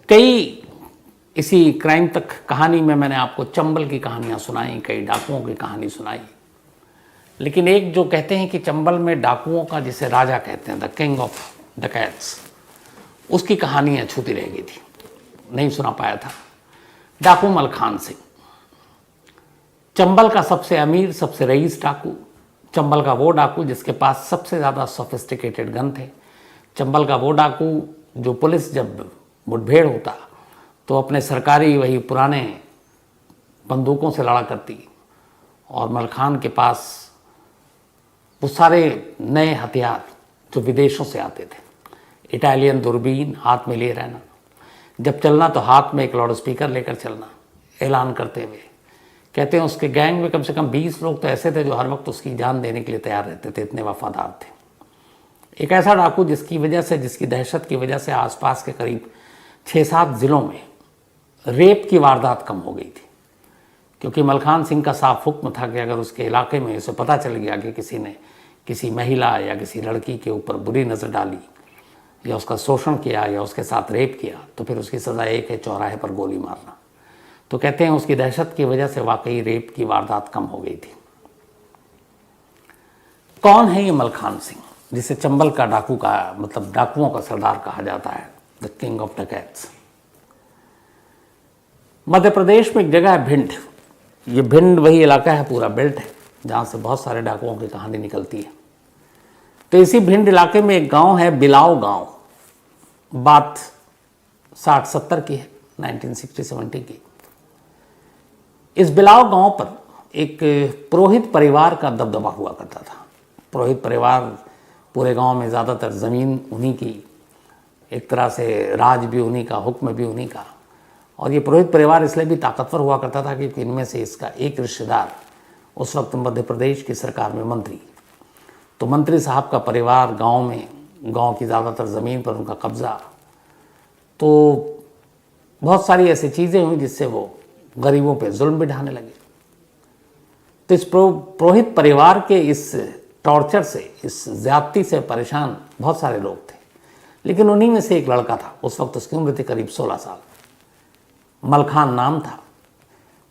कई इसी क्राइम तक कहानी में मैंने आपको चंबल की कहानियाँ सुनाई, कई डाकुओं की कहानी सुनाई, लेकिन एक जो कहते हैं कि चंबल में डाकुओं का जिसे राजा कहते हैं, द किंग ऑफ डकैट्स, उसकी कहानी अछूती रह गई थी, नहीं सुना पाया था। डाकू मलखान सिंह, चंबल का सबसे अमीर, सबसे रईस डाकू, चंबल का वो डाकू जिसके पास सबसे ज़्यादा सोफिस्टिकेटेड गन थे, चंबल का वो डाकू जो पुलिस जब मुठभेड़ होता तो अपने सरकारी वही पुराने बंदूकों से लड़ा करती, और मलखान के पास वो सारे नए हथियार जो विदेशों से आते थे, इटालियन दूरबीन हाथ में लिए रहना, जब चलना तो हाथ में एक लाउड स्पीकर लेकर चलना, ऐलान करते हुए। कहते हैं उसके गैंग में कम से कम 20 लोग तो ऐसे थे जो हर वक्त उसकी जान देने के लिए तैयार रहते थे, इतने वफादार थे। एक ऐसा डाकू जिसकी वजह से, जिसकी दहशत की वजह से आसपास के करीब 6-7 ज़िलों में रेप की वारदात कम हो गई थी, क्योंकि मलखान सिंह का साफ हुक्म था कि अगर उसके इलाके में इसे पता चल गया कि किसी ने किसी महिला या किसी लड़की के ऊपर बुरी नज़र डाली या उसका शोषण किया या उसके साथ रेप किया, तो फिर उसकी सज़ा एक है, चौराहे पर गोली मारना। तो कहते हैं उसकी दहशत की वजह से वाकई रेप की वारदात कम हो गई थी। कौन है ये मलखान सिंह जिसे चंबल का डाकू का, मतलब डाकुओं का सरदार कहा जाता है, the king of डकैट्स? Madhya Pradesh में एक जगह है भिंड। ये भिंड वही इलाका है, पूरा बेल्ट है, जहाँ से बहुत सारे डाकुओं की कहानी निकलती है। तो इसी भिंड इलाके में एक गांव है बिलाव गांव। बात 60-70 की है, 1960-70 की। इस बिलाव गांव पर एक पुरोहित परिवार का दबदबा हुआ करता था। पुरोहित परिवार, पूरे गांव में ज़्यादातर ज़मीन उन्हीं की, एक तरह से राज भी उन्हीं का, हुक्म भी उन्हीं का। और ये पुरोहित परिवार इसलिए भी ताकतवर हुआ करता था क्योंकि इनमें से इसका एक रिश्तेदार उस वक्त मध्य प्रदेश की सरकार में मंत्री। तो मंत्री साहब का परिवार गांव में, गांव की ज़्यादातर ज़मीन पर उनका कब्ज़ा। तो बहुत सारी ऐसी चीज़ें हुई जिससे वो गरीबों पे जुल्म भी ढाने लगे। तो इस पुरोहित परिवार के इस टॉर्चर से, इस ज़्यादती से परेशान बहुत सारे लोग थे, लेकिन उन्हीं में से एक लड़का था। उस वक्त उसकी उम्र थी करीब 16 साल, मलखान नाम था।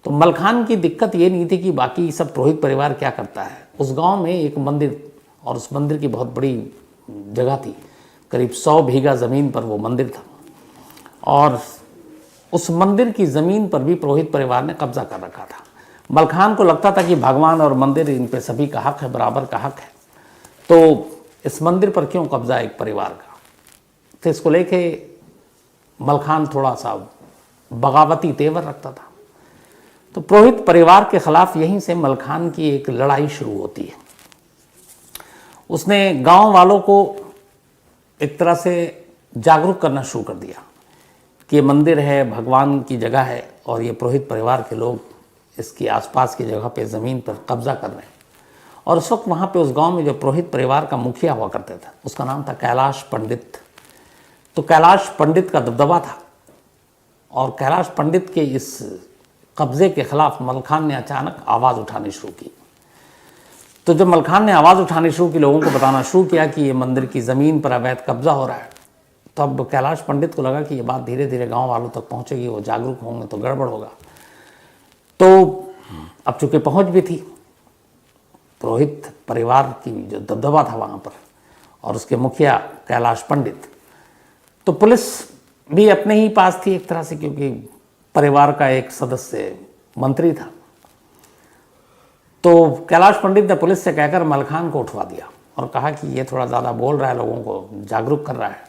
तो मलखान की दिक्कत ये नहीं थी कि बाकी सब पुरोहित परिवार क्या करता है। उस गांव में एक मंदिर, और उस मंदिर की बहुत बड़ी जगह थी, करीब 100 बीघा ज़मीन पर वो मंदिर था, और उस मंदिर की ज़मीन पर भी पुरोहित परिवार ने कब्जा कर रखा था। मलखान को लगता था कि भगवान और मंदिर, इन पे सभी का हक है, बराबर का हक है, तो इस मंदिर पर क्यों कब्जा एक परिवार का। तो इसको लेके मलखान थोड़ा सा बगावती तेवर रखता था। तो पुरोहित परिवार के खिलाफ यहीं से मलखान की एक लड़ाई शुरू होती है। उसने गांव वालों को एक तरह से जागरूक करना शुरू कर दिया कि ये मंदिर है, भगवान की जगह है, और ये पुरोहित परिवार के लोग इसकी आसपास की जगह पे ज़मीन पर कब्जा कर रहे हैं। और उस वक्त वहाँ पे उस गांव में जो पुरोहित परिवार का मुखिया हुआ करता था, उसका नाम था कैलाश पंडित। तो कैलाश पंडित का दबदबा था, और कैलाश पंडित के इस कब्ज़े के खिलाफ मलखान ने अचानक आवाज़ उठानी शुरू की। तो जब मलखान ने आवाज़ उठानी शुरू की, लोगों को बताना शुरू किया कि ये मंदिर की ज़मीन पर अवैध कब्ज़ा हो रहा है, तो अब कैलाश पंडित को लगा कि ये बात धीरे धीरे गांव वालों तक पहुंचेगी, वो जागरूक होंगे तो गड़बड़ होगा। तो अब चूँकि पहुंच भी थी, पुरोहित परिवार की जो दबदबा था वहाँ पर, और उसके मुखिया कैलाश पंडित, तो पुलिस भी अपने ही पास थी एक तरह से, क्योंकि परिवार का एक सदस्य मंत्री था। तो कैलाश पंडित ने पुलिस से कहकर मलखान को उठवा दिया और कहा कि ये थोड़ा ज़्यादा बोल रहा है, लोगों को जागरूक कर रहा है,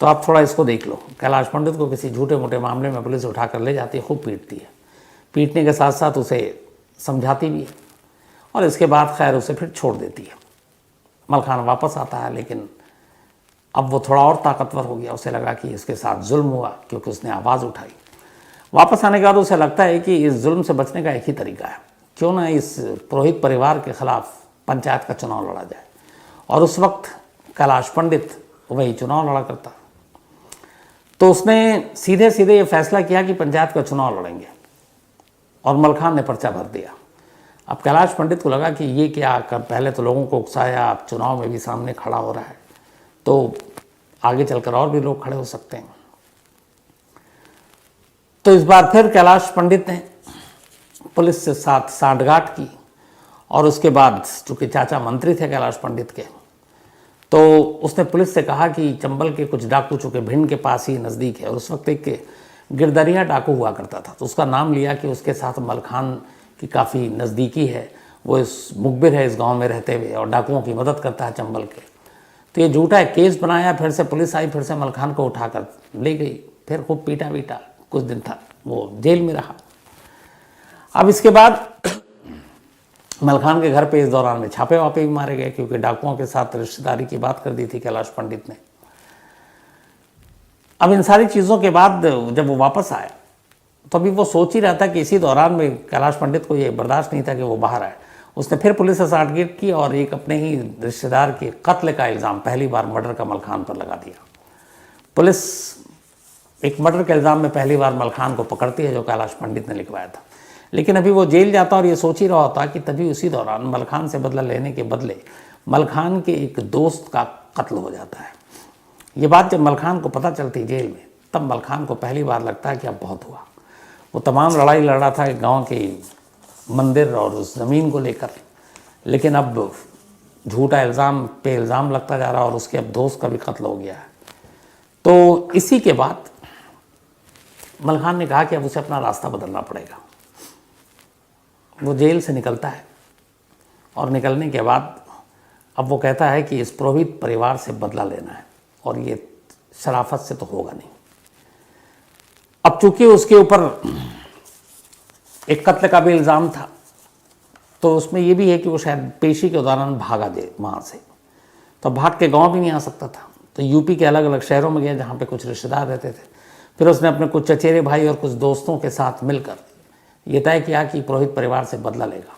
तो आप थोड़ा इसको देख लो। कैलाश पंडित को किसी झूठे मोटे मामले में पुलिस उठा कर ले जाती है, खूब पीटती है, पीटने के साथ साथ उसे समझाती भी है, और इसके बाद खैर उसे फिर छोड़ देती है। मलखान वापस आता है, लेकिन अब वो थोड़ा और ताकतवर हो गया। उसे लगा कि इसके साथ जुल्म हुआ क्योंकि उसने आवाज़ उठाई। वापस आने के बाद उसे लगता है कि इस जुल्म से बचने का एक ही तरीका है, क्यों ना इस पुरोहित परिवार के खिलाफ पंचायत का चुनाव लड़ा जाए। और उस वक्त कैलाश पंडित वही चुनाव लड़ा करता। तो उसने सीधे सीधे ये फैसला किया कि पंचायत का चुनाव लड़ेंगे, और मलखान ने पर्चा भर दिया। अब कैलाश पंडित को लगा कि ये क्या कर, पहले तो लोगों को उकसाया, अब चुनाव में भी सामने खड़ा हो रहा है, तो आगे चलकर और भी लोग खड़े हो सकते हैं। तो इस बार फिर कैलाश पंडित ने पुलिस से साथ सांठगांठ की और उसके बाद चूंकि चाचा मंत्री थे कैलाश पंडित के, तो उसने पुलिस से कहा कि चंबल के कुछ डाकू चूंकि भिंड के पास ही नज़दीक है और उस वक्त एक गिरदरिया डाकू हुआ करता था, तो उसका नाम लिया कि उसके साथ मलखान की काफ़ी नज़दीकी है, वो इस मुखबिर है इस गांव में रहते हुए और डाकुओं की मदद करता है चंबल के। तो ये झूठा केस बनाया, फिर से पुलिस आई, फिर से मलखान को उठाकर ले गई, फिर खूब पीटा वीटा, कुछ दिन था वो जेल में रहा। अब इसके बाद मलखान के घर पे इस दौरान में छापे वापे भी मारे गए क्योंकि डाकुओं के साथ रिश्तेदारी की बात कर दी थी कैलाश पंडित ने। अब इन सारी चीज़ों के बाद जब वो वापस आया तो अभी वो सोच ही रहा था कि इसी दौरान में कैलाश पंडित को ये बर्दाश्त नहीं था कि वो बाहर आए। उसने फिर पुलिस से सांठगांठ की और एक अपने ही रिश्तेदार के कत्ल का इल्ज़ाम, पहली बार मर्डर का मलखान पर लगा दिया। पुलिस एक मर्डर के इल्ज़ाम में पहली बार मलखान को पकड़ती है जो कैलाश पंडित ने लिखवाया था। लेकिन अभी वो जेल जाता और ये सोच ही रहा होता कि तभी उसी दौरान मलखान से बदला लेने के बदले मलखान के एक दोस्त का कत्ल हो जाता है। ये बात जब मलखान को पता चलती जेल में, तब मलखान को पहली बार लगता है कि अब बहुत हुआ। वो तमाम लड़ाई लड़ रहा था गांव के मंदिर और उस ज़मीन को लेकर, लेकिन अब झूठा इल्ज़ाम पे इल्ज़ाम लगता जा रहा और उसके अब दोस्त का भी कत्ल हो गया है। तो इसी के बाद मलखान ने कहा कि अब उसे अपना रास्ता बदलना पड़ेगा। वो जेल से निकलता है और निकलने के बाद अब वो कहता है कि इस पुरोहित परिवार से बदला लेना है और ये शराफत से तो होगा नहीं। अब चूंकि उसके ऊपर एक कत्ल का भी इल्ज़ाम था, तो उसमें ये भी है कि वो शायद पेशी के दौरान भागा दे वहाँ से, तो भाग के गांव भी नहीं आ सकता था। तो यूपी के अलग अलग शहरों में गया जहाँ पे कुछ रिश्तेदार रहते थे। फिर उसने अपने कुछ चचेरे भाई और कुछ दोस्तों के साथ मिलकर ये तय किया कि पुरोहित परिवार से बदला लेगा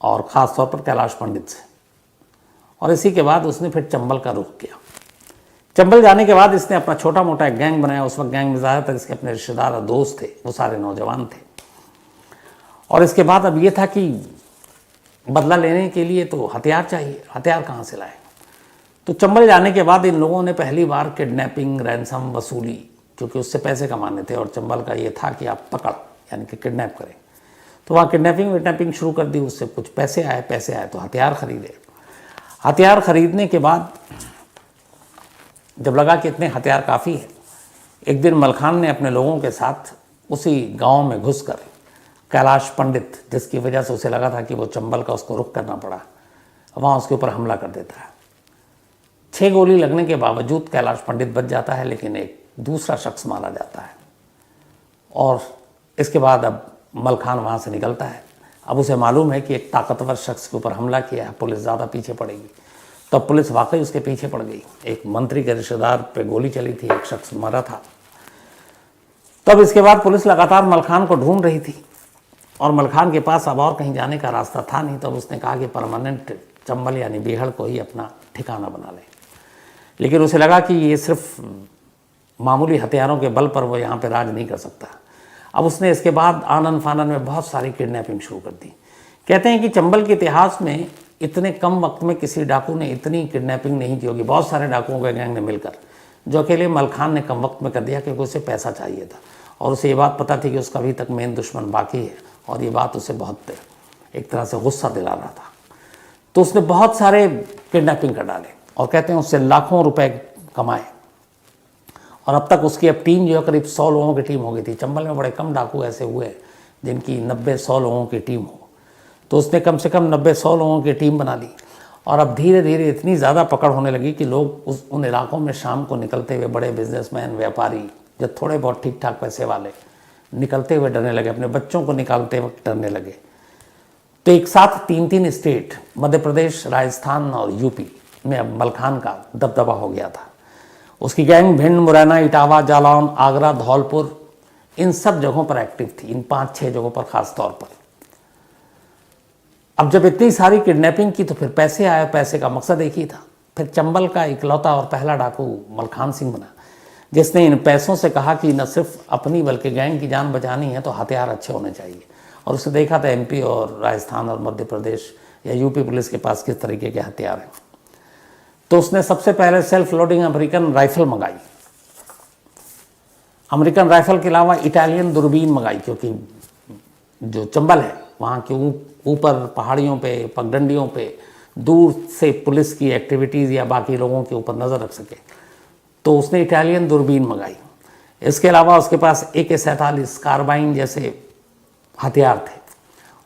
और ख़ास तौर पर कैलाश पंडित से। और इसी के बाद उसने फिर चंबल का रुख किया। चंबल जाने के बाद इसने अपना छोटा मोटा एक गैंग बनाया। उस वक्त गैंग में ज़्यादातर इसके अपने रिश्तेदार और दोस्त थे, वो सारे नौजवान थे। और इसके बाद अब ये था कि बदला लेने के लिए तो हथियार चाहिए, हथियार कहाँ से लाए। तो चंबल जाने के बाद इन लोगों ने पहली बार किडनैपिंग, रैंसम वसूली, क्योंकि उससे पैसे कमाने थे और चंबल का ये था कि आप पकड़ यानी कि किडनैप करें। तो वहाँ किडनैपिंग विडनैपिंग शुरू कर दी। उससे कुछ पैसे आए तो हथियार खरीदे। हथियार खरीदने के बाद जब लगा कि इतने हथियार काफ़ी है, एक दिन मलखान ने अपने लोगों के साथ उसी गांव में घुसकर कैलाश पंडित, जिसकी वजह से उसे लगा था कि वो चंबल का उसको रुख करना पड़ा, वहाँ उसके ऊपर हमला कर देता है। 6 गोली लगने के बावजूद कैलाश पंडित बच जाता है, लेकिन एक दूसरा शख्स मारा जाता है। और इसके बाद अब मलखान वहाँ से निकलता है। अब उसे मालूम है कि एक ताकतवर शख्स के ऊपर हमला किया है, पुलिस ज़्यादा पीछे पड़ेगी। तब पुलिस वाकई उसके पीछे पड़ गई। एक मंत्री के रिश्तेदार पे गोली चली थी, एक शख्स मरा था। तब इसके बाद पुलिस लगातार मलखान को ढूंढ रही थी और मलखान के पास अब और कहीं जाने का रास्ता था नहीं। तब उसने कहा कि परमानेंट चंबल यानी बीहड़ को ही अपना ठिकाना बना ले। लेकिन उसे लगा कि ये सिर्फ मामूली हथियारों के बल पर वो यहाँ पे राज नहीं कर सकता। अब उसने इसके बाद आनन फानन में बहुत सारी किडनैपिंग शुरू कर दी। कहते हैं कि चंबल के इतिहास में इतने कम वक्त में किसी डाकू ने इतनी किडनैपिंग नहीं की होगी, बहुत सारे डाकुओं के गैंग ने मिलकर, जो अकेले मलखान ने कम वक्त में कर दिया क्योंकि उसे पैसा चाहिए था और उसे ये बात पता थी कि उसका अभी तक मेन दुश्मन बाकी है और ये बात उसे बहुत एक तरह से गुस्सा दिला रहा था। तो उसने बहुत सारे किडनैपिंग कर डाले और कहते हैं उससे लाखों रुपए कमाए। और अब तक उसकी अब टीम जो है करीब 100 लोगों की टीम हो गई थी। चंबल में बड़े कम डाकू ऐसे हुए जिनकी 90-100 लोगों की टीम हो। तो उसने कम से कम 90-100 लोगों की टीम बना ली और अब धीरे धीरे इतनी ज़्यादा पकड़ होने लगी कि लोग उन इलाकों में शाम को निकलते हुए बड़े बिजनेसमैन, व्यापारी, जो थोड़े बहुत ठीक ठाक पैसे वाले, निकलते हुए डरने लगे, अपने बच्चों को निकालते वक्त डरने लगे। तो एक साथ 3 स्टेट, मध्य प्रदेश, राजस्थान और यूपी में अब मलखान का दबदबा हो गया था। उसकी गैंग भिंड, मुरैना, इटावा, जालौन, आगरा, धौलपुर, इन सब जगहों पर एक्टिव थी, इन 5-6 जगहों पर खास तौर पर। अब जब इतनी सारी किडनैपिंग की तो फिर पैसे आए, पैसे का मकसद एक ही था। फिर चंबल का इकलौता और पहला डाकू मलखान सिंह बना, जिसने इन पैसों से कहा कि न सिर्फ अपनी बल्कि गैंग की जान बचानी है तो हथियार अच्छे होने चाहिए। और उसने देखा था एमपी और राजस्थान और मध्य प्रदेश या यूपी पुलिस के पास किस तरीके के हथियार हैं। तो उसने सबसे पहले सेल्फ लोडिंग अमेरिकन राइफल मंगाई। अमेरिकन राइफल के अलावा इटालियन दूरबीन मंगाई, क्योंकि जो चंबल है वहाँ के ऊपर पहाड़ियों पे, पगडंडियों पे दूर से पुलिस की एक्टिविटीज़ या बाकी लोगों के ऊपर नज़र रख सके, तो उसने इटालियन दूरबीन मंगाई। इसके अलावा उसके पास AK-47 कार्बाइन जैसे हथियार थे,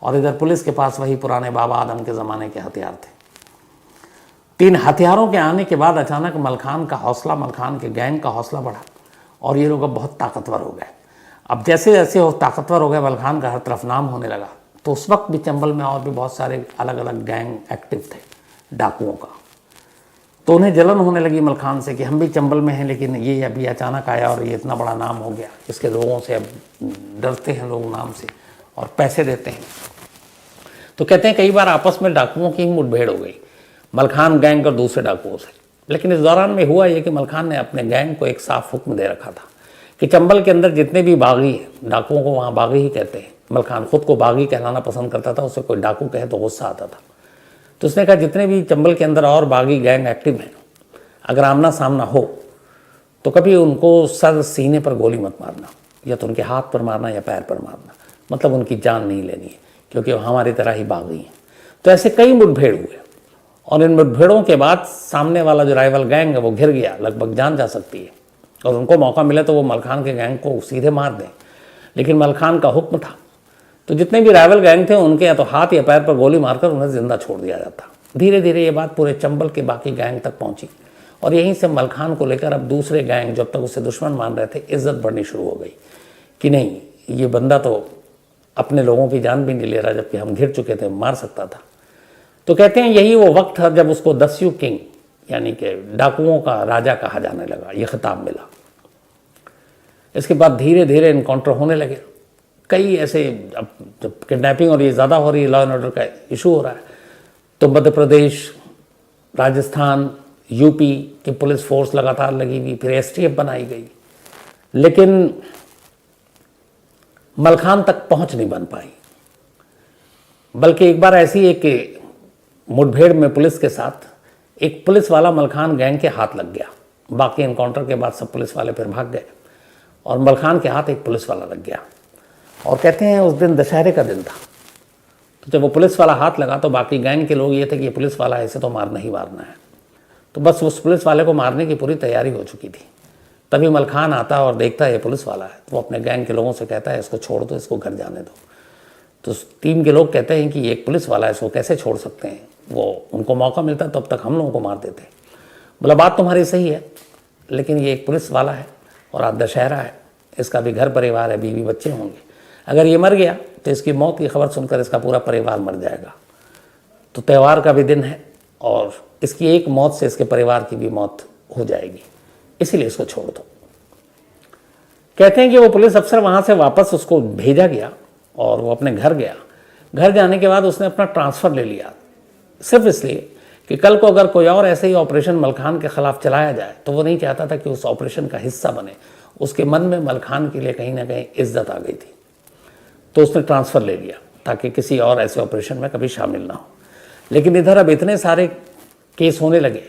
और इधर पुलिस के पास वही पुराने बाबा आदम के ज़माने के हथियार थे। 3 हथियारों के आने के बाद अचानक मलखान का हौसला, मलखान के गैंग का हौसला बढ़ा, और ये लोग अब बहुत ताकतवर हो गए। अब जैसे जैसे वो ताकतवर हो गए, मलखान का हर तरफ नाम होने लगा, तो उस वक्त भी चंबल में और भी बहुत सारे अलग अलग गैंग एक्टिव थे डाकुओं का। तो उन्हें जलन होने लगी मलखान से कि हम भी चंबल में हैं, लेकिन ये अभी अचानक आया और ये इतना बड़ा नाम हो गया, इसके लोगों से अब डरते हैं लोग नाम से और पैसे देते हैं। तो कहते हैं कई बार आपस में डाकुओं की मुठभेड़ हो गई, मलखान गैंग और दूसरे डाकुओं से। लेकिन इस दौरान में हुआ ये कि मलखान ने अपने गैंग को एक साफ हुक्म दे रखा था कि चंबल के अंदर जितने भी बागी हैं, डाकुओं को वहाँ बागी ही कहते हैं, मलखान खुद को बागी कहलाना पसंद करता था, उसे कोई डाकू कहे तो गुस्सा आता था। तो उसने कहा जितने भी चंबल के अंदर और बागी गैंग एक्टिव हैं, अगर आमना सामना हो तो कभी उनको सर सीने पर गोली मत मारना, या तो उनके हाथ पर मारना या पैर पर मारना, मतलब उनकी जान नहीं लेनी है, क्योंकि वो हमारी तरह ही बागी हैं। तो ऐसे कई मुठभेड़ हुए, और इन मुठभेड़ों के बाद सामने वाला जो राइवल गैंग है वो घिर गया, लगभग जान जा सकती है, और उनको मौका मिले तो वो मलखान के गैंग को सीधे मार दें। लेकिन मलखान का हुक्म था, तो जितने भी राइवल गैंग थे उनके या तो हाथ या पैर पर गोली मारकर उन्हें जिंदा छोड़ दिया जाता। धीरे धीरे ये बात पूरे चंबल के बाकी गैंग तक पहुंची, और यहीं से मलखान को लेकर अब दूसरे गैंग जो अब तक उसे दुश्मन मान रहे थे, इज्जत बढ़नी शुरू हो गई कि नहीं, ये बंदा तो अपने लोगों की जान भी नहीं ले रहा, जबकि हम घिर चुके थे, मार सकता था। तो कहते हैं यही वो वक्त था जब उसको दस्यू किंग, यानी कि डाकुओं का राजा कहा जाने लगा, ये खिताब मिला। इसके बाद धीरे धीरे इनकाउंटर होने लगे, कई ऐसे, अब जब किडनैपिंग और ये ज़्यादा हो रही है, लॉ एंड ऑर्डर का इशू हो रहा है, तो मध्य प्रदेश, राजस्थान, यूपी की पुलिस फोर्स लगातार लगी हुई, फिर STF बनाई गई, लेकिन मलखान तक पहुंच नहीं बन पाई। बल्कि एक बार ऐसी एक मुठभेड़ में पुलिस के साथ एक पुलिस वाला मलखान गैंग के हाथ लग गया। बाकी एनकाउंटर के बाद सब पुलिस वाले फिर भाग गए, और मलखान के हाथ एक पुलिस वाला लग गया। और कहते हैं उस दिन दशहरे का दिन था, तो जब वो पुलिस वाला हाथ लगा तो बाकी गैंग के लोग ये थे कि ये पुलिस वाला है, इसे तो मारना ही मारना है। तो बस उस पुलिस वाले को मारने की पूरी तैयारी हो चुकी थी। तभी मलखान आता और देखता है ये पुलिस वाला है, तो वो अपने गैंग के लोगों से कहता है इसको छोड़ दो, इसको घर जाने दो। तो टीम के लोग कहते हैं कि ये एक पुलिस वाला है, इसको कैसे छोड़ सकते हैं, वो उनको मौका मिलता तब तक हम लोगों को मार देते। बोला बात तुम्हारी सही है, लेकिन ये एक पुलिस वाला है और आज दशहरा है, इसका भी घर परिवार है, बीवी बच्चे होंगे, अगर ये मर गया तो इसकी मौत की खबर सुनकर इसका पूरा परिवार मर जाएगा। तो त्यौहार का भी दिन है और इसकी एक मौत से इसके परिवार की भी मौत हो जाएगी, इसीलिए इसको छोड़ दो। कहते हैं कि वो पुलिस अफसर वहाँ से वापस उसको भेजा गया और वो अपने घर गया। घर जाने के बाद उसने अपना ट्रांसफ़र ले लिया, सिर्फ इसलिए कि कल को अगर कोई और ऐसे ही ऑपरेशन मलखान के ख़िलाफ़ चलाया जाए तो वो नहीं चाहता था कि उस ऑपरेशन का हिस्सा बने। उसके मन में मलखान के लिए कहीं ना कहीं इज्जत आ गई थी, तो उसने ट्रांसफ़र ले लिया ताकि किसी और ऐसे ऑपरेशन में कभी शामिल ना हो। लेकिन इधर अब इतने सारे केस होने लगे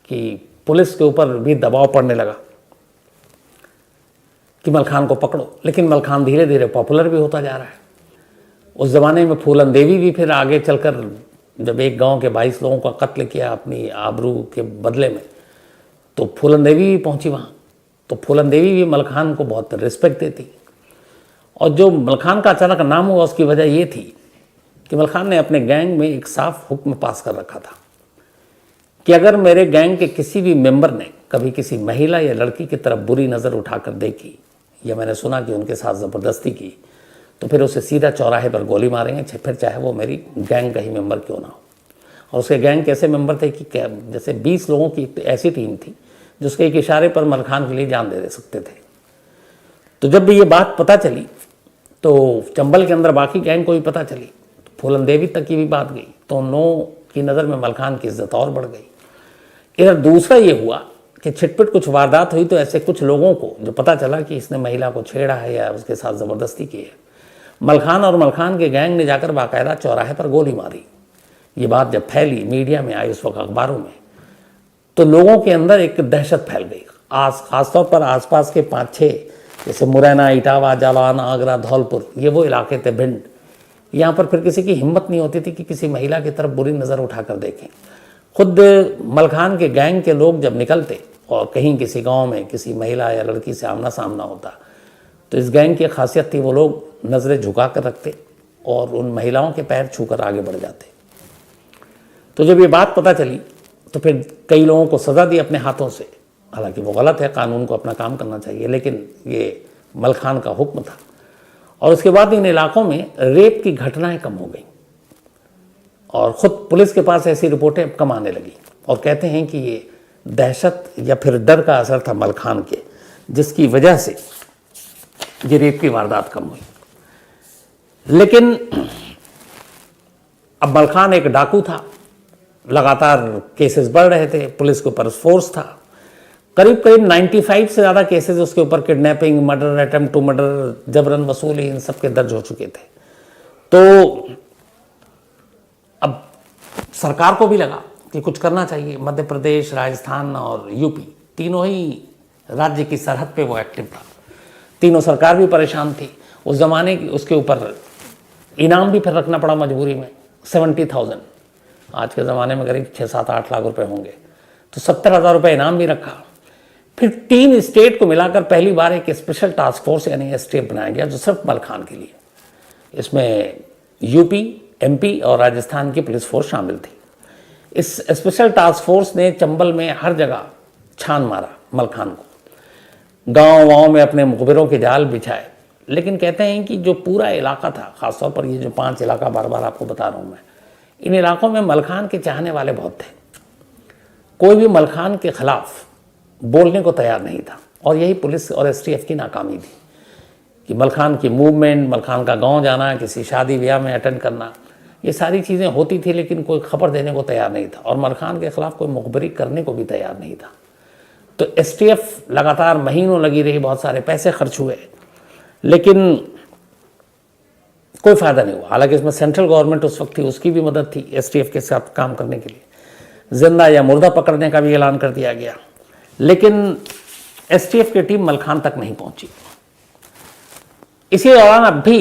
कि पुलिस के ऊपर भी दबाव पड़ने लगा कि मलखान को पकड़ो, लेकिन मलखान धीरे धीरे पॉपुलर भी होता जा रहा है। उस ज़माने में फूलन देवी भी फिर आगे चलकर जब एक गांव के 22 लोगों का कत्ल किया अपनी आबरू के बदले में, तो फूलन देवी भी पहुंची वहाँ। तो फूलन देवी भी मलखान को बहुत रिस्पेक्ट देती, और जो मलखान का अचानक नाम हुआ उसकी वजह ये थी कि मलखान ने अपने गैंग में एक साफ हुक्म पास कर रखा था कि अगर मेरे गैंग के किसी भी मेंबर ने कभी किसी महिला या लड़की की तरफ बुरी नज़र उठाकर देखी या मैंने सुना कि उनके साथ ज़बरदस्ती की, तो फिर उसे सीधा चौराहे पर गोली मारेंगे, फिर चाहे वो मेरी गैंग का ही मेंबर क्यों ना हो। और उसके गैंग के ऐसे मेंबर थे कि जैसे 20 लोगों की ऐसी टीम थी जो उसके एक इशारे पर मलखान के लिए जान दे सकते थे। तो जब भी ये बात पता चली तो चंबल के अंदर बाकी गैंग को भी पता चली, तो फूलन देवी तक की भी बात गई, तो उन लोगों की नज़र में मलखान की इज्जत और बढ़ गई। इधर दूसरा ये हुआ कि छिटपिट कुछ वारदात हुई, तो ऐसे कुछ लोगों को जो पता चला कि इसने महिला को छेड़ा है या उसके साथ ज़बरदस्ती की है, मलखान और मलखान के गैंग ने जाकर बाकायदा चौराहे पर गोली मारी। ये बात जब फैली, मीडिया में आई, उस वक्त अखबारों में, तो लोगों के अंदर एक दहशत फैल गई। ख़ासतौर पर आसपास के 5-6 जैसे मुरैना, इटावा, जालौन, आगरा, धौलपुर, ये वो इलाके थे भिंड। यहाँ पर फिर किसी की हिम्मत नहीं होती थी कि किसी महिला की तरफ बुरी नज़र उठाकर देखें। खुद मलखान के गैंग के लोग जब निकलते और कहीं किसी गांव में किसी महिला या लड़की से आमना सामना होता, तो इस गैंग की खासियत थी वो लोग नज़रें झुका कर रखते और उन महिलाओं के पैर छूकर आगे बढ़ जाते। तो जब ये बात पता चली तो फिर कई लोगों को सज़ा दी अपने हाथों से। हालांकि वो गलत है, कानून को अपना काम करना चाहिए, लेकिन ये मलखान का हुक्म था। और उसके बाद इन इलाकों में रेप की घटनाएं कम हो गई और ख़ुद पुलिस के पास ऐसी रिपोर्टें कम आने लगी। और कहते हैं कि ये दहशत या फिर डर का असर था मलखान के, जिसकी वजह से ये रेप की वारदात कम हुई। लेकिन अब मलखान एक डाकू था, लगातार केसेस बढ़ रहे थे, पुलिस के ऊपर फोर्स था। करीब करीब 95 से ज़्यादा केसेस उसके ऊपर kidnapping, murder, attempt to murder, जबरन वसूली, इन सब के दर्ज हो चुके थे। तो अब सरकार को भी लगा कि कुछ करना चाहिए। मध्य प्रदेश, राजस्थान और यूपी तीनों ही राज्य की सरहद पे वो एक्टिव था। तीनों सरकार भी परेशान थी। उस ज़माने की उसके ऊपर इनाम भी फिर रखना पड़ा मजबूरी में, 70,000। आज के ज़माने में करीब 6-7-8 लाख रुपए होंगे, तो 70,000 रुपये इनाम भी रखा। फिर 3 स्टेट को मिलाकर पहली बार एक स्पेशल टास्क फोर्स यानी एसटीएफ बनाया गया, जो सिर्फ मलखान के लिए। इसमें यूपी, एमपी और राजस्थान की पुलिस फोर्स शामिल थी। इस स्पेशल टास्क फोर्स ने चंबल में हर जगह छान मारा मलखान को, गांव-वाँव में अपने मुखबिरों के जाल बिछाए। लेकिन कहते हैं कि जो पूरा इलाका था, ख़ासतौर पर ये जो 5 इलाका बार बार आपको बता रहा हूँ मैं, इन इलाकों में मलखान के चाहने वाले बहुत थे। कोई भी मलखान के खिलाफ बोलने को तैयार नहीं था। और यही पुलिस और एसटीएफ की नाकामी थी कि मलखान की मूवमेंट, मलखान का गांव जाना, किसी शादी ब्याह में अटेंड करना, ये सारी चीज़ें होती थी, लेकिन कोई खबर देने को तैयार नहीं था और मलखान के खिलाफ कोई मुखबरी करने को भी तैयार नहीं था। तो एसटीएफ लगातार महीनों लगी रही, बहुत सारे पैसे खर्च हुए, लेकिन कोई फ़ायदा नहीं हुआ। हालांकि इसमें सेंट्रल गवर्नमेंट उस वक्त थी, उसकी भी मदद थी एसटीएफ के साथ काम करने के लिए। जिंदा या मुर्दा पकड़ने का भी ऐलान कर दिया गया, लेकिन एसटीएफ की टीम मलखान तक नहीं पहुंची। इसी दौरान अब भी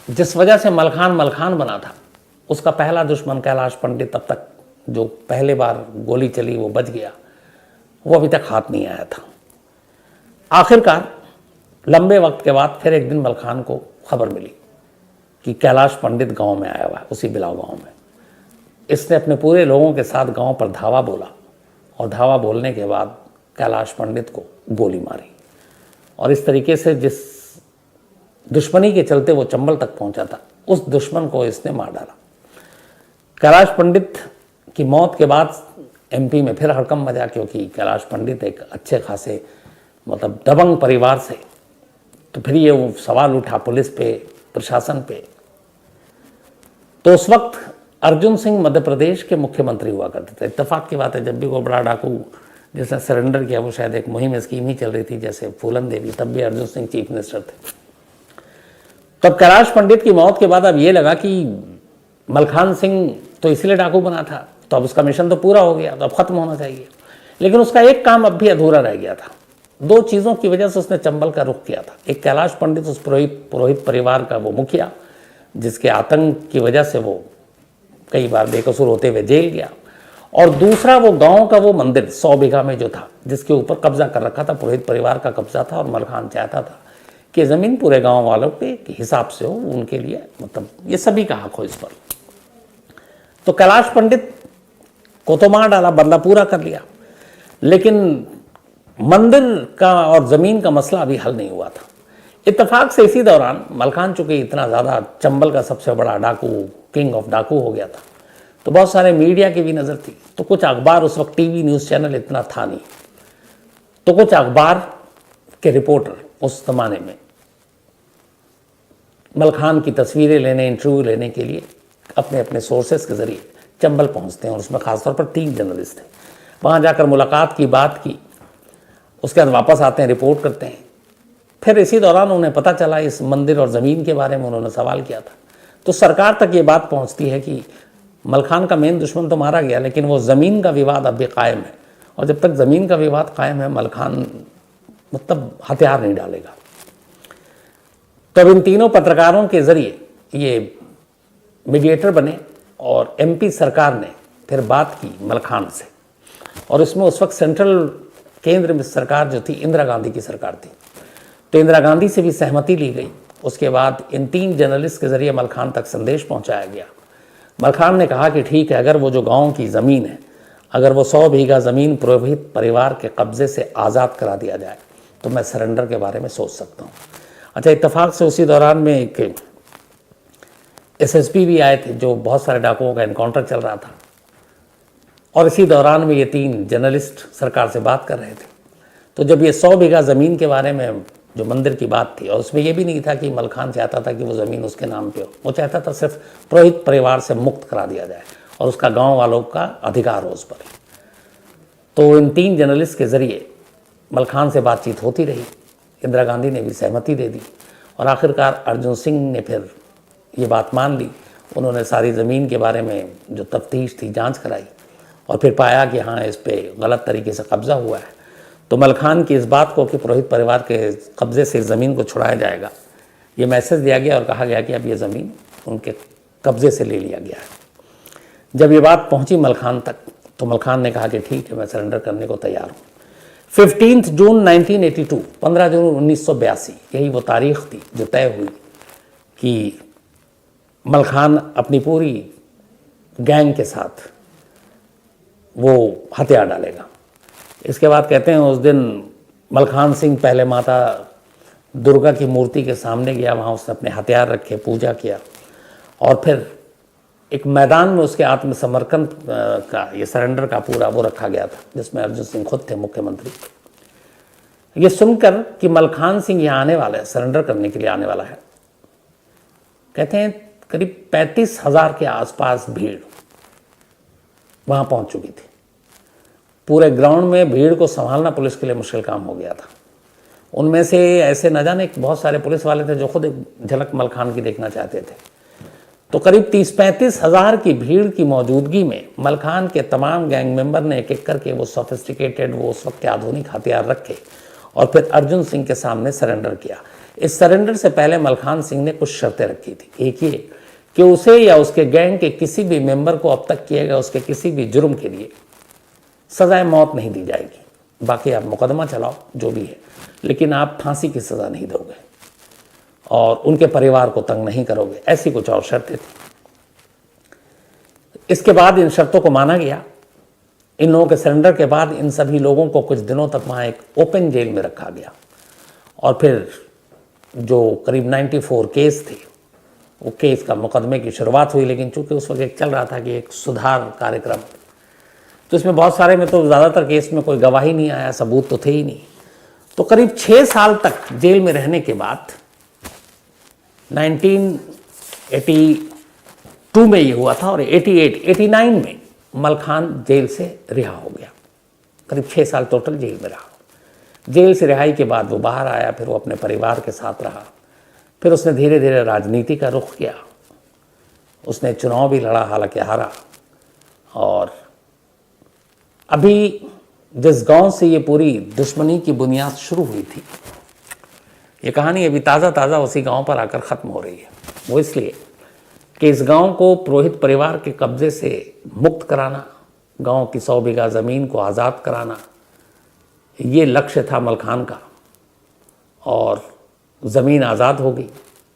जिस वजह से मलखान मलखान बना था, उसका पहला दुश्मन कैलाश पंडित, अब तक जो पहले बार गोली चली वो बच गया, वो अभी तक हाथ नहीं आया था। आखिरकार लंबे वक्त के बाद फिर एक दिन मलखान को खबर मिली कि कैलाश पंडित गांव में आया हुआ है, उसी बिलाव गांव में। इसने अपने पूरे लोगों के साथ गांव पर धावा बोला और धावा बोलने के बाद कैलाश पंडित को गोली मारी। और इस तरीके से जिस दुश्मनी के चलते वो चंबल तक पहुंचा था, उस दुश्मन को इसने मार डाला। कैलाश पंडित की मौत के बाद एमपी में फिर हड़कंप मचा, क्योंकि कैलाश पंडित एक अच्छे खासे मतलब दबंग परिवार से। तो फिर ये वो सवाल उठा पुलिस पे, प्रशासन पे। तो उस वक्त अर्जुन सिंह मध्य प्रदेश के मुख्यमंत्री हुआ करते थे। इत्तेफाक की बात है, जब भी कोई बड़ा डाकू जिसने सरेंडर किया, वो शायद एक मुहिम स्कीम ही चल रही थी, जैसे फूलन देवी, तब भी अर्जुन सिंह चीफ मिनिस्टर थे। तब कैलाश पंडित की मौत के बाद अब ये लगा कि मलखान सिंह तो इसलिए डाकू बना था, तो अब उसका मिशन तो पूरा हो गया, तो अब खत्म होना चाहिए। लेकिन उसका एक काम अब भी अधूरा रह गया था। 2 चीज़ों की वजह से उसने चंबल का रुख किया था। एक, कैलाश पंडित उस पुरोहित परिवार का वो मुखिया, जिसके आतंक की वजह से वो कई बार बेकसूर होते हुए जेल गया। और दूसरा, वो गांव का वो मंदिर 100 बीघा में जो था, जिसके ऊपर कब्जा कर रखा था, पुरोहित परिवार का कब्जा था। और मलखान चाहता था कि ज़मीन पूरे गांव वालों के हिसाब से हो, उनके लिए, मतलब ये सभी का हक हो इस पर। तो कैलाश पंडित को तो मार डाला, बदला पूरा कर लिया, लेकिन मंदिर का और ज़मीन का मसला अभी हल नहीं हुआ था। इत्तेफाक से इसी दौरान मलखान चूँकि इतना ज़्यादा चंबल का सबसे बड़ा डाकू, किंग ऑफ डाकू हो गया था, तो बहुत सारे मीडिया की भी नज़र थी। तो कुछ अखबार, उस वक्त टीवी न्यूज़ चैनल इतना था नहीं, तो कुछ अखबार के रिपोर्टर उस ज़माने में मलखान की तस्वीरें लेने, इंटरव्यू लेने के लिए अपने अपने सोर्सेस के ज़रिए चंबल पहुंचते हैं। और उसमें ख़ासतौर पर 3 जर्नलिस्ट थे। वहाँ जाकर मुलाकात की, बात की, उसके बाद वापस आते हैं, रिपोर्ट करते हैं। फिर इसी दौरान उन्हें पता चला इस मंदिर और ज़मीन के बारे में, उन्होंने सवाल किया था। तो सरकार तक ये बात पहुंचती है कि मलखान का मेन दुश्मन तो मारा गया, लेकिन वो ज़मीन का विवाद अब भी कायम है। और जब तक ज़मीन का विवाद कायम है, मलखान मतलब हथियार नहीं डालेगा। तो अब इन तीनों पत्रकारों के जरिए ये मीडिएटर बने और एमपी सरकार ने फिर बात की मलखान से, और इसमें उस वक्त सेंट्रल केंद्र में सरकार जो थी इंदिरा गांधी की सरकार थी, तो इंदिरा गांधी से भी सहमति ली गई। उसके बाद इन 3 जर्नलिस्ट के जरिए मलखान तक संदेश पहुंचाया गया। मलखान ने कहा कि ठीक है, अगर वो जो गांव की ज़मीन है, अगर वो 100 बीघा ज़मीन पुरोहित परिवार के कब्जे से आज़ाद करा दिया जाए तो मैं सरेंडर के बारे में सोच सकता हूँ। अच्छा, इत्तेफाक से उसी दौरान में एक एसएसपी भी आए थे, जो बहुत सारे डाकुओं का इनकाउंटर चल रहा था, और इसी दौरान में ये 3 जर्नलिस्ट सरकार से बात कर रहे थे। तो जब ये 100 बीघा ज़मीन के बारे में जो मंदिर की बात थी, और उसमें ये भी नहीं था कि मलखान चाहता था कि वो ज़मीन उसके नाम पे हो, वो चाहता था सिर्फ पुरोहित परिवार से मुक्त करा दिया जाए और उसका गांव वालों का अधिकार हो उस पर। तो इन 3 जर्नलिस्ट के ज़रिए मलखान से बातचीत होती रही। इंदिरा गांधी ने भी सहमति दे दी और आखिरकार अर्जुन सिंह ने फिर ये बात मान ली। उन्होंने सारी ज़मीन के बारे में जो तफ्तीश थी, जांच कराई, और फिर पाया कि हाँ, इस पे गलत तरीके से कब्ज़ा हुआ है। तो मलखान की इस बात को कि पुरोहित परिवार के कब्ज़े से ज़मीन को छुड़ाया जाएगा, ये मैसेज दिया गया और कहा गया कि अब ये ज़मीन उनके कब्ज़े से ले लिया गया है। जब ये बात पहुंची मलखान तक, तो मलखान ने कहा कि ठीक है, मैं सरेंडर करने को तैयार हूँ। 15 जून 1982, 15 जून 1982, यही वो तारीख थी जो तय हुई कि मलखान अपनी पूरी गैंग के साथ वो हथियार डालेगा। इसके बाद कहते हैं उस दिन मलखान सिंह पहले माता दुर्गा की मूर्ति के सामने गया, वहाँ उसने अपने हथियार रखे, पूजा किया, और फिर एक मैदान में उसके आत्मसमर्पण का, ये सरेंडर का पूरा वो रखा गया था, जिसमें अर्जुन सिंह खुद थे मुख्यमंत्री। ये सुनकर कि मलखान सिंह यहाँ आने वाला है, सरेंडर करने के लिए आने वाला है, कहते हैं करीब 35,000 के आसपास भीड़ वहाँ पहुँच चुकी थी। पूरे ग्राउंड में भीड़ को संभालना पुलिस के लिए मुश्किल काम हो गया था। उनमें से ऐसे न जाने बहुत सारे पुलिस वाले थे जो खुद एक झलक मलखान की देखना चाहते थे। तो करीब 30-35 हज़ार की भीड़ की मौजूदगी में मलखान के तमाम गैंग मेंबर ने एक एक करके वो सोफिस्टिकेटेड, वो उस वक्त के आधुनिक हथियार रखे और फिर अर्जुन सिंह के सामने सरेंडर किया। इस सरेंडर से पहले मलखान सिंह ने कुछ शर्तें रखी थी। एक ये कि उसे या उसके गैंग के किसी भी मेंबर को अब तक किए गए उसके किसी भी जुर्म के लिए सजाए मौत नहीं दी जाएगी। बाकी आप मुकदमा चलाओ जो भी है, लेकिन आप फांसी की सज़ा नहीं दोगे और उनके परिवार को तंग नहीं करोगे। ऐसी कुछ और शर्तें थी। इसके बाद इन शर्तों को माना गया। इन लोगों के सरेंडर के बाद इन सभी लोगों को कुछ दिनों तक वहाँ एक ओपन जेल में रखा गया और फिर जो करीब 94 केस थे, वो केस का मुकदमे की शुरुआत हुई। लेकिन चूंकि उस वक्त एक चल रहा था कि एक सुधार कार्यक्रम, तो इसमें बहुत सारे में तो ज़्यादातर केस में कोई गवाही नहीं आया, सबूत तो थे ही नहीं। तो करीब 6 साल तक जेल में रहने के बाद 1982 में ये हुआ था और 89 में मलखान जेल से रिहा हो गया। करीब 6 साल टोटल जेल में रहा। जेल से रिहाई के बाद वो बाहर आया, फिर वो अपने परिवार के साथ रहा। फिर उसने धीरे धीरे राजनीति का रुख किया। उसने चुनाव भी लड़ा, हालांकि हारा। और अभी जिस गांव से ये पूरी दुश्मनी की बुनियाद शुरू हुई थी, ये कहानी अभी ताज़ा ताज़ा उसी गांव पर आकर ख़त्म हो रही है। वो इसलिए कि इस गांव को पुरोहित परिवार के कब्ज़े से मुक्त कराना, गांव की 100 बीघा ज़मीन को आज़ाद कराना, ये लक्ष्य था मलखान का। और ज़मीन आज़ाद हो गई।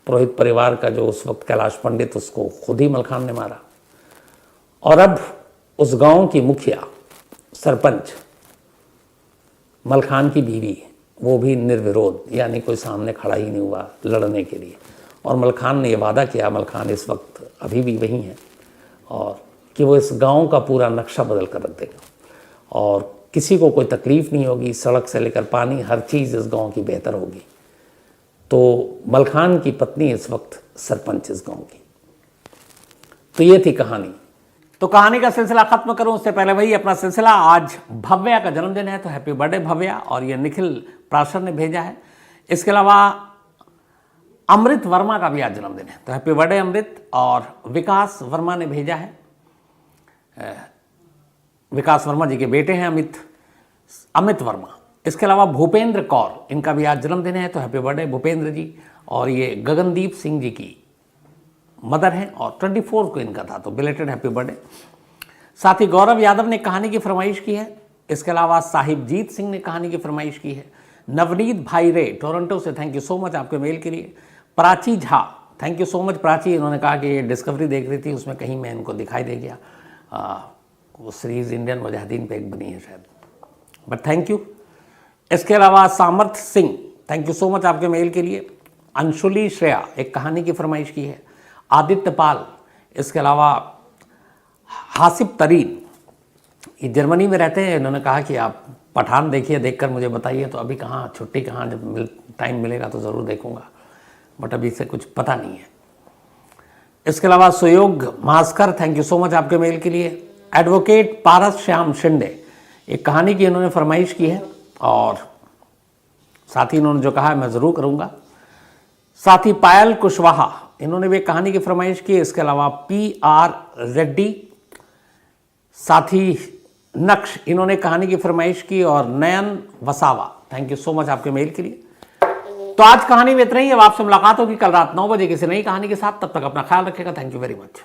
पुरोहित परिवार का जो उस वक्त कैलाश पंडित, उसको खुद ही मलखान ने मारा। और अब उस गांव की मुखिया, सरपंच मलखान की बीवी है, वो भी निर्विरोध, यानी कोई सामने खड़ा ही नहीं हुआ लड़ने के लिए। और मलखान ने ये वादा किया, मलखान इस वक्त अभी भी वही हैं, और कि वो इस गांव का पूरा नक्शा बदल कर रख देगा और किसी को कोई तकलीफ़ नहीं होगी। सड़क से लेकर पानी, हर चीज़ इस गांव की बेहतर होगी। तो मलखान की पत्नी इस वक्त सरपंच इस गांव की। तो ये थी कहानी। तो कहानी का सिलसिला खत्म करूं उससे पहले वही अपना सिलसिला। आज भव्या का जन्मदिन है, तो हैप्पी बर्थडे भव्या। और ये निखिल प्राशर ने भेजा है। इसके अलावा अमृत वर्मा का भी आज जन्मदिन है, तो हैप्पी बर्थडे अमृत। और विकास वर्मा ने भेजा है, विकास वर्मा जी के बेटे हैं अमित वर्मा। इसके अलावा भूपेंद्र कौर, इनका भी आज जन्मदिन है, तो हैप्पी बर्थडे भूपेंद्र जी। और ये गगनदीप सिंह जी की मदर हैं और 24 को इनका था, तो बिलेटेड हैप्पी बर्थडे। साथ ही गौरव यादव ने कहानी की फरमाइश की है। इसके अलावा साहिबजीत सिंह ने कहानी की फरमाइश की है। नवनीत भाई रे टोरंटो से, थैंक यू सो मच आपके मेल के लिए। Prachi Jha, thank you so much Prachi, इन्होंने कहा कि ये डिस्कवरी देख रही थी, उसमें कहीं मैं इनको दिखाई दे गया। वो सीरीज़ इंडियन मुजाहिदीन पे एक बनी है शायद, बट थैंक यू। इसके अलावा सामर्थ्य Singh, thank you so much आपके मेल के लिए। अंशुली श्रेया एक कहानी की फरमाइश की है। आदित्य पाल, इसके अलावा हासिब तरीन, ये जर्मनी में रहते हैं, इन्होंने कहा कि आप पठान देखिए, देखकर मुझे बताइए। तो अभी कहाँ छुट्टी, कहाँ जब टाइम मिलेगा तो ज़रूर देखूंगा, बट अभी से कुछ पता नहीं है। इसके अलावा सुयोग Bhaskar, thank you so much आपके मेल के लिए। एडवोकेट पारस श्याम शिंदे, एक कहानी की इन्होंने फरमाइश की है और साथ ही इन्होंने जो कहा है मैं ज़रूर करूँगा। साथ ही पायल कुशवाहा, इन्होंने भी एक कहानी की फरमाइश की है। इसके अलावा PR रेड्डी, साथ ही नक्श, इन्होंने कहानी की फरमाइश की। और Nayan Vasava, thank you so much आपके मेल के लिए। तो आज कहानी में इतना ही। अब आपसे मुलाकात होगी कल रात 9 बजे किसी नई कहानी के साथ। तब तक अपना ख्याल रखिएगा। Thank you very much.